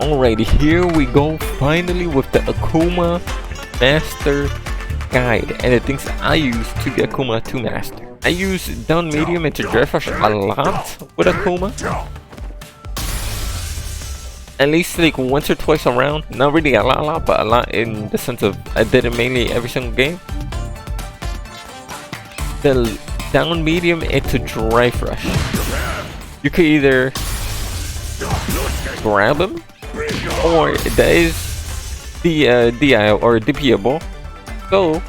Alrighty, here we go finally with the Akuma Master Guide and the things I use to get Akuma to Master. I use down medium into Drive Rush a lot with Akuma. At least like once or twice around. Not really a lot, but a lot in the sense of I did it mainly every single game. The down medium into Drive Rush. You could either grab him, or that is the DI or DPable. So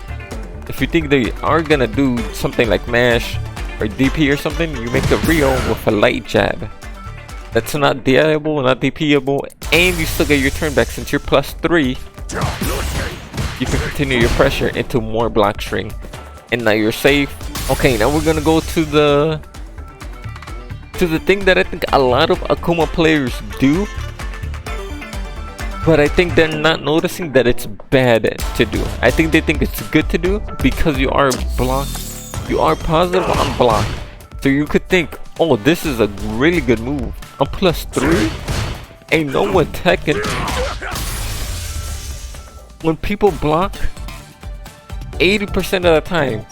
if you think they are gonna do something like mash or DP or something, you make a Rio with a light jab. That's not DIable, not DPable, and you still get your turn back. Since you're +3, you can continue your pressure into more block string, and now you're safe. Okay, now we're gonna go to the thing that I think a lot of Akuma players do, but I think they're not noticing that it's bad to do. I think they think it's good to do because you are positive on block. So you could think, oh, this is a really good move. I'm +3, ain't no one teching. When people block, 80% of the time,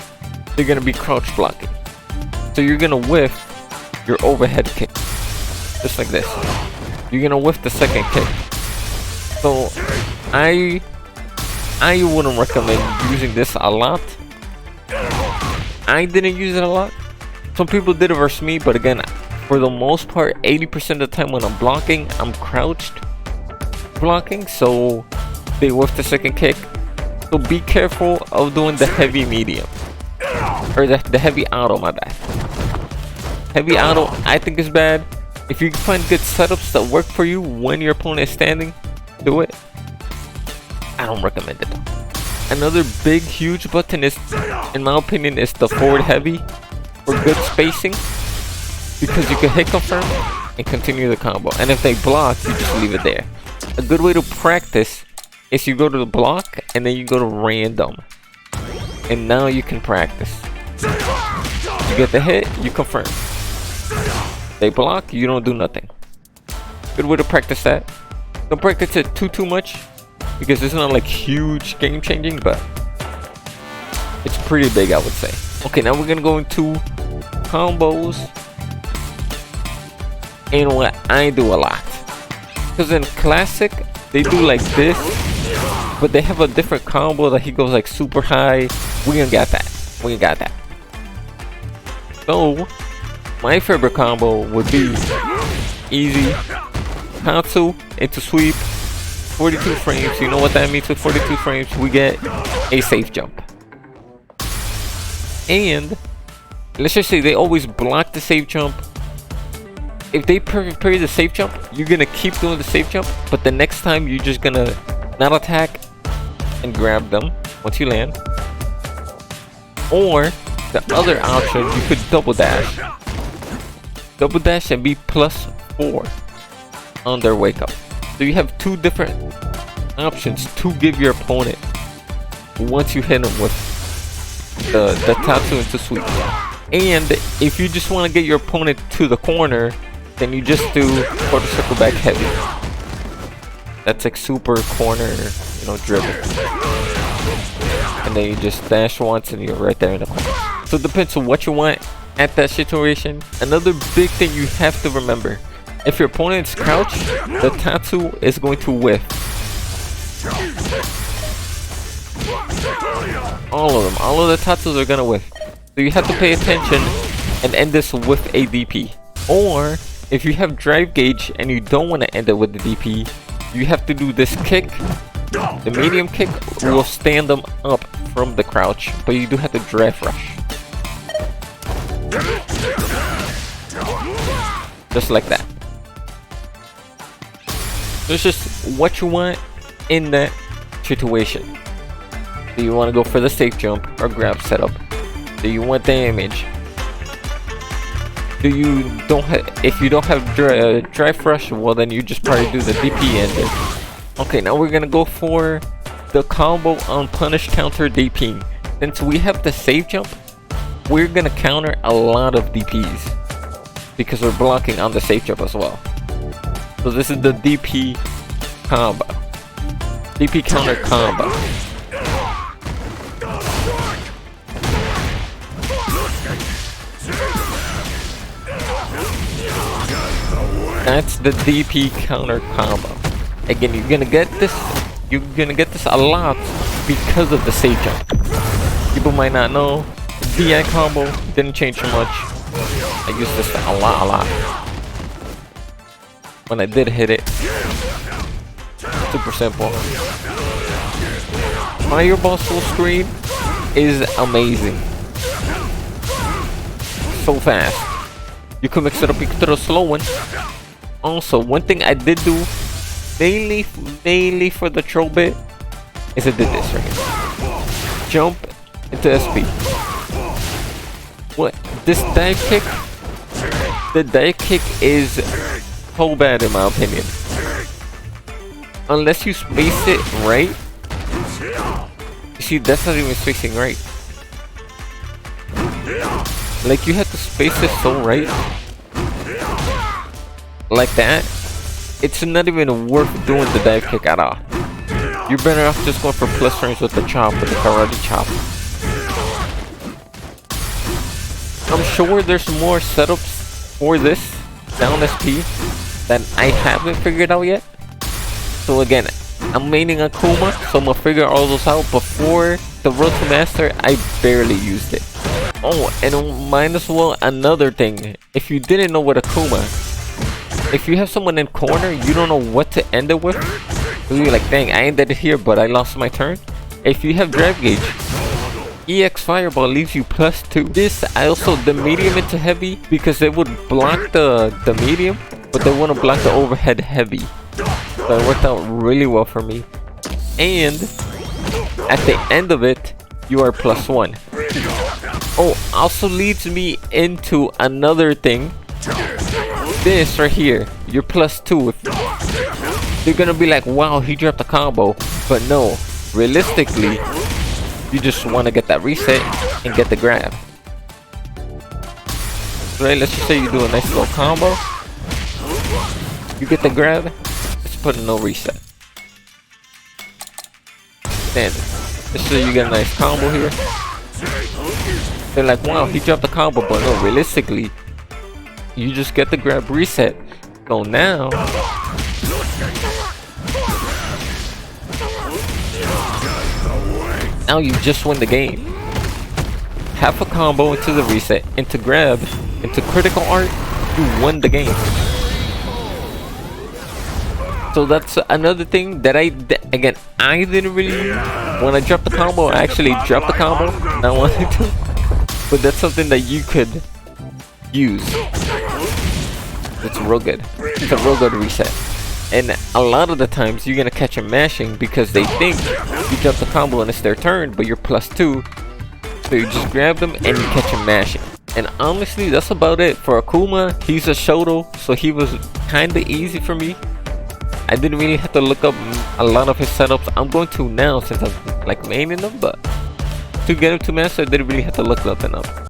they're gonna be crouch blocking. So you're gonna whiff your overhead kick, just like this. You're gonna whiff the second kick. So I wouldn't recommend using this a lot. I didn't use it a lot. Some people did it versus me, but again, for the most part, 80% of the time when I'm blocking, I'm crouched blocking, so they whiff the second kick. So be careful of doing the heavy medium, or the heavy auto, my bad. Heavy auto, I think is bad. If you can find good setups that work for you when your opponent is standing, do it. I don't recommend it. Another big, huge button is, in my opinion, is the forward heavy for good spacing, because you can hit confirm and continue the combo. And if they block, you just leave it there. A good way to practice is you go to the block and then you go to random, and now you can practice. You get the hit, you confirm. They block, you don't do nothing. Good way to practice that. Don't practice it too much, because it's not like huge game changing, but it's pretty big, I would say. Okay, now we're gonna go into combos and what I do a lot. Because in classic, they do like this, but they have a different combo that he goes like super high. We ain't got that. We ain't got that. So my favorite combo would be easy Tatsu into sweep, 42 frames. You know what that means? With 42 frames, we get a safe jump. And let's just say they always block the safe jump. If they parry the safe jump, you're gonna keep doing the safe jump, but the next time you're just gonna not attack and grab them once you land. Or the other option, you could double dash. Double dash and be +4 on their wake up. So you have two different options to give your opponent once you hit them with the Tatsu into sweep. And if you just want to get your opponent to the corner, then you just do quarter circle back heavy. That's like super corner, dribble. And then you just dash once and you're right there in the corner. So it depends on what you want at that situation. Another big thing you have to remember, if your opponent's crouched, the Tatsu is going to whiff. All of them. All of the Tatsus are gonna whiff. So you have to pay attention and end this with a DP. Or if you have drive gauge and you don't want to end it with the DP, you have to do this kick. The medium kick will stand them up from the crouch, but you do have to drive rush. Just like that. So it's just what you want in that situation. Do you want to go for the safe jump or grab setup? Do you want damage? If you don't have drive rush, well then you just probably do the DP ender. Okay, now we're gonna go for the combo on punish counter DP. Since we have the safe jump, we're gonna counter a lot of DPs because we're blocking on the safe jump as well. So this is the DP combo. DP counter combo. That's the DP counter combo. Again, you're gonna get this a lot because of the save jump. People might not know. DI combo didn't change too much. I used this a lot. When I did hit it. Super simple. Fireball full screen is amazing. So fast. You can mix it up, you can throw a slow one. Also, one thing I did do mainly for the troll bit is I did this right here. Jump into SP. What? This dive kick? The dive kick is so bad in my opinion. Unless you space it right. You see, that's not even spacing right. Like, you have to space it so right. Like that. It's not even worth doing the dive kick at all. You're better off just going for plus frames with the chop, with the karate chop. I'm sure there's more setups for this down SP that I haven't figured out yet. So again, I'm maining Akuma, so I'm gonna figure all those out. Before the Road to Master, I barely used it. Oh, and might as well another thing. If you didn't know what Akuma, if you have someone in corner, you don't know what to end it with. You're like, dang, I ended it here, but I lost my turn. If you have drive gauge, EX Fireball leaves you +2. This, I also the medium into heavy because it would block the medium, but they wouldn't block the overhead heavy. So it worked out really well for me. And at the end of it, you are +1. Oh, also leads me into another thing. This right here, you're +2. You're gonna be like, wow, he dropped a combo. But no, realistically, you just want to get that reset and get the grab. Right, let's just say you do a nice little combo. You get the grab, let's put a no reset. Standard. Let's say you get a nice combo here. They're like, wow, he dropped the combo, but no, realistically, you just get the grab reset. So now, you just win the game. Half a combo into the reset, into grab, into critical art, you won the game. So that's another thing that I didn't really, when I dropped the combo, I actually dropped the combo, not wanting to. But that's something that you could use. It's real good. It's a real good reset. And a lot of the times you're gonna catch them mashing because they think you dropped the combo and it's their turn, but you're +2. So you just grab them and you catch them mashing. And honestly, that's about it for Akuma. He's a Shoto, so he was kinda easy for me. I didn't really have to look up a lot of his setups. I'm going to now since I'm like maining them, but to get him to master, I didn't really have to look nothing up.